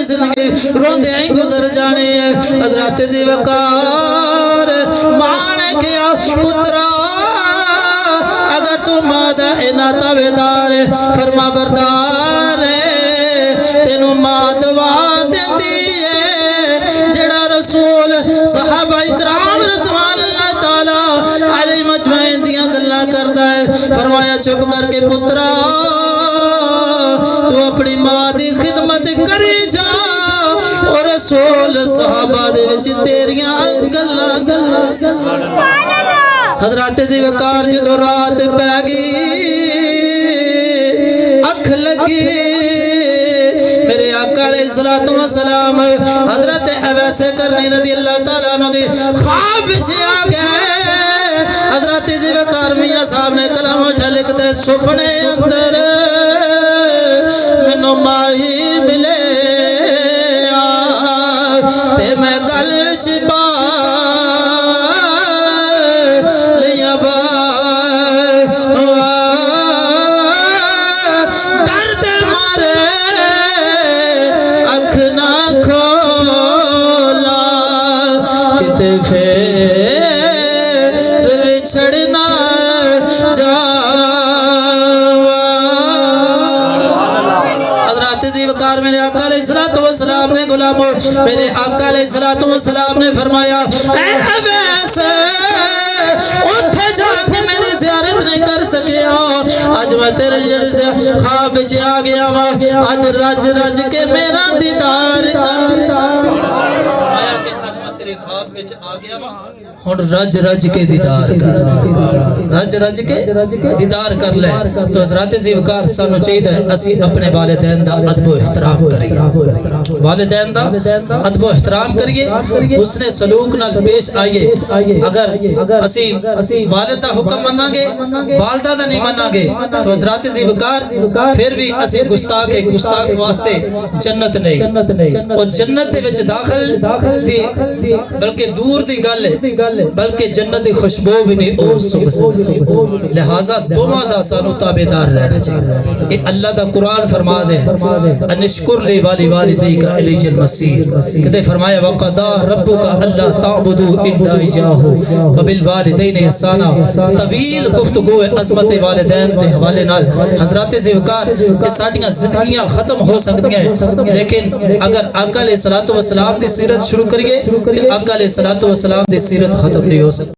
اپنی زندگی روندے ہی گزر جانے ہیں۔ حضرت ذی وقار ماں نے کیا پترا اگر تو مادہ اینا تابدار فرما بردار تینو ماں دعا دیتی ہے جڑا رسول صحابہ اکرام رضوان اللہ تعالی علیہ مجمعین دیاں گلہ کردا ہے۔ فرمایا چپ کر کے پترا تو اپنی ماں دی خدمت کری جا اور رسول صحابہ دے وچ تیریاں گلہ حضرت ذی وقار جدو رات پہ گئی اکھ لگی میرے آقا علیہ السلام حضرت اویس کرنی رضی اللہ تعالیٰ عنہ دی خواب بچے آگئے۔ حضرت ذی وقار میاں صاحب نے کلام اٹھا لکھتے سفنے اندر منو ماہی ملے تے میں گل وچ پا لیا درد مارے اکھ نہ کھولا کتے پھر بچھڑنا میرے آقا علیہ السلام نے غلاموں میرے آقا علیہ السلام نے فرمایا اے اویس اٹھے جا کے میری زیارت نہیں کر سکیا آج میں تیرے جڑ سے خواب بچے آگیا آج رج رج کے میرا دیدار کر آیا کہ آج میں تیرے خواب بچے آگیا ہون رج رج کے دیدار کر رج رج کے دیدار کر لے تو حضرت ذی وقار سانو چاہیے اسی اپنے والدین دا ادب و احترام کریے والدین دا ادب و احترام کریے حسن سلوک نال پیش آئیے اگر اسی والد دا حکم مننا گے والدہ دا نہیں مننا گے تو حضرت ذی وقار پھر بھی اسی گستاخ واسطے جنت نہیں اور جنت دے وچ داخل دی بلکہ دور دی گل ہے بلکہ جنت خوشبو بھی نہیں او سکھ لہذا دوما دا سانو تابدار رہنا چاہیے یہ اللہ دا قرآن فرما دے انشکر لی والی والدی کا علی المسیر کہتے فرمایا وَقَضَى رَبُّكَ أَلَّا تَعْبُدُوا إِلَّا إِيَّاهُ وَبِالْوَالِدَيْنِ إِحْسَانًا طویل گفتگو عظمت والدین دے حوالے نال حضرت ذی وقار یہ ساڈیاں زندگیاں ختم ہو سکتی ہیں لیکن اگر آقا علیہ السلام دی سیرت شروع کریے کہ آقا علیہ السلام دی سیرت ختم نہیں ہو سکتی